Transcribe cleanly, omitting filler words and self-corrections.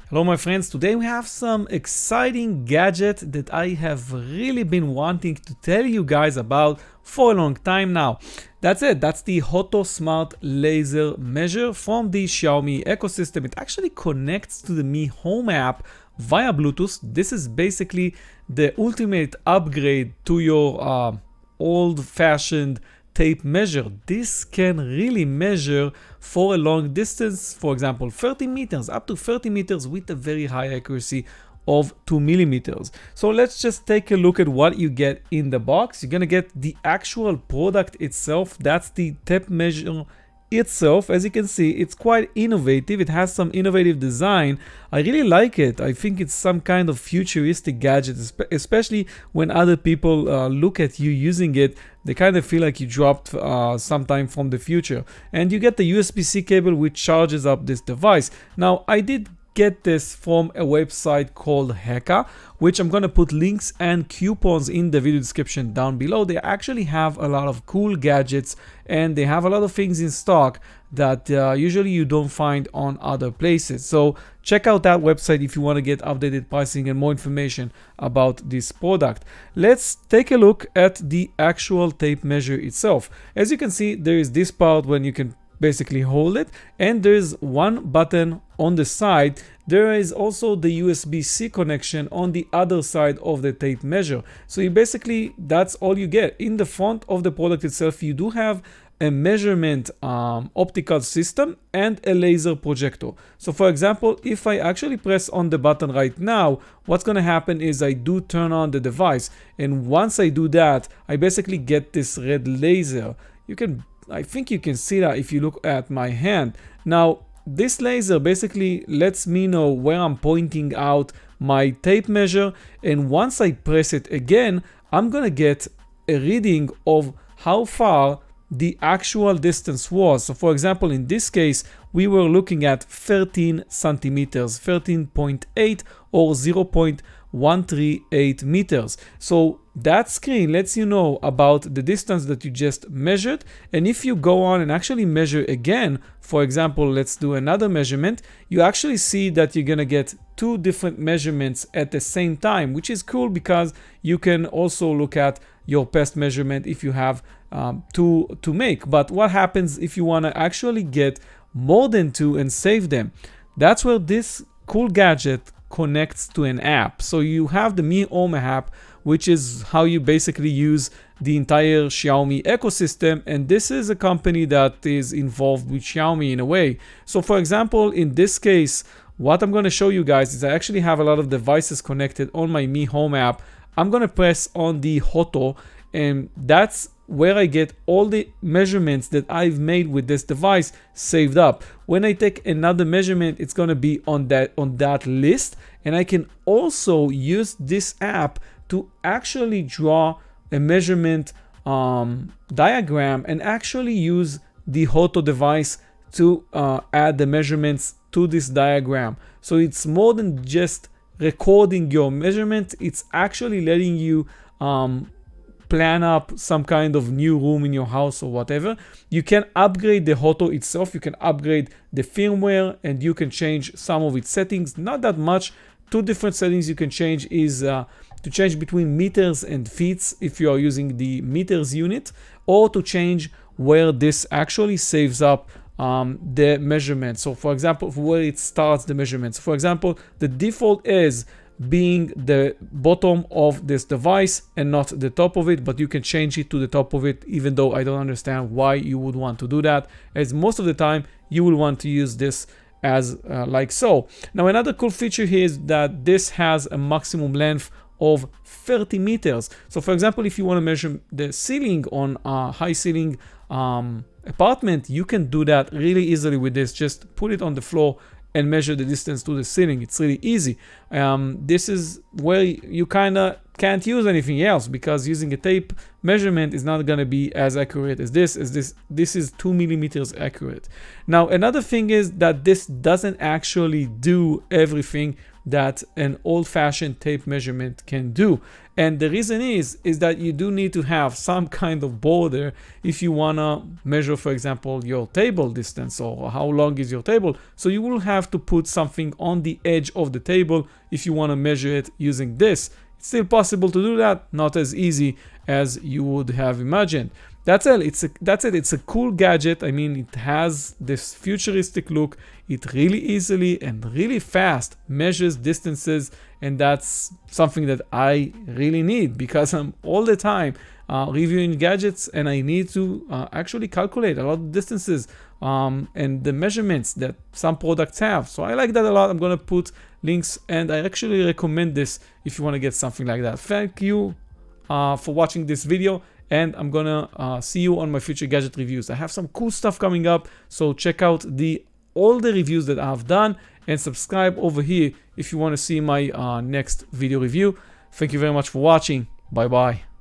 Hello my friends, today we have some exciting gadget that I have really been wanting to tell you guys about for a long time now. That's it, that's the Hoto Smart Laser Measure from the Xiaomi ecosystem. It actually connects to the Mi Home app via Bluetooth. This is basically the ultimate upgrade to your old-fashioned tape measure. This can really measure for a long distance, for example 30 meters, up to 30 meters with a very high accuracy of 2 millimeters. So let's just take a look at what you get in the box. You're gonna get the actual product itself. That's the tape measure itself. As you can see, it's quite innovative. It has some innovative design. I really like it. I think it's some kind of futuristic gadget, especially when other people look at you using it. They kind of feel like you dropped sometime from the future. And you get the USB-C cable which charges up this device. Now, I did get this from a website called Hekka, which I'm gonna put links and coupons in the video description down below. They actually have a lot of cool gadgets and they have a lot of things in stock that usually you don't find on other places. So check out that website if you want to get updated pricing and more information about this product. Let's take a look at the actual tape measure itself. As you can see, there is this part when you can basically hold it, and there's one button on the side. There is also the USB-C connection on the other side of the tape measure. So you basically, that's all you get. In the front of the product itself, you do have a measurement optical system and a laser projector. So for example, if I actually press on the button right now, what's going to happen is I do turn on the device, and once I do that, I basically get this red laser. I think you can see that if you look at my hand. Now, this laser basically lets me know where I'm pointing out my tape measure, and once I press it again, I'm gonna get a reading of how far the actual distance was. So for example, in this case, we were looking at 13 centimeters, 13.8 or 0.138 meters. So that screen lets you know about the distance that you just measured. And if you go on and actually measure again, for example, let's do another measurement, you actually see that you're gonna get two different measurements at the same time, which is cool because you can also look at your past measurement if you have two to make. But what happens if you want to actually get more than two and save them? That's where this cool gadget connects to an app. So you have the Mi Home app, which is how you basically use the entire Xiaomi ecosystem, and this is a company that is involved with Xiaomi in a way. So for example, in this case, what I'm going to show you guys is I actually have a lot of devices connected on my Mi Home app. I'm going to press on the Hoto, and that's where I get all the measurements that I've made with this device saved up. When I take another measurement, it's going to be on that list, and I can also use this app to actually draw a measurement diagram and actually use the Hoto device to add the measurements to this diagram. So it's more than just recording your measurement, it's actually letting you plan up some kind of new room in your house or whatever. You can upgrade the Hoto itself, you can upgrade the firmware, and you can change some of its settings. Not that much. Two different settings you can change is to change between meters and feet if you are using the meters unit, or to change where this actually saves up the measurement. So for example, where it starts the measurements. For example, the default is being the bottom of this device and not the top of it, but you can change it to the top of it, even though I don't understand why you would want to do that, as most of the time you will want to use this as like so. Now another cool feature here is that this has a maximum length of 30 meters. So for example, if you want to measure the ceiling on a high ceiling apartment, you can do that really easily with this. Just put it on the floor and measure the distance to the ceiling. It's really easy. This is where you kind of can't use anything else, because using a tape measurement is not going to be as accurate as this. This is 2 millimeters accurate. Now another thing is that this doesn't actually do everything that an old-fashioned tape measurement can do. And the reason is that you do need to have some kind of border if you want to measure, for example, your table distance or how long is your table. So you will have to put something on the edge of the table if you want to measure it using this. It's still possible to do that, not as easy as you would have imagined. That's it. It's a cool gadget. I mean, it has this futuristic look. It really easily and really fast measures distances, and that's something that I really need because I'm all the time reviewing gadgets, and I need to actually calculate a lot of distances and the measurements that some products have. So I like that a lot. I'm gonna put links, and I actually recommend this if you want to get something like that. Thank you for watching this video, and I'm gonna see you on my future gadget reviews. I have some cool stuff coming up, so check out all the reviews that I've done, and subscribe over here if you want to see my next video review. Thank you very much for watching. Bye bye.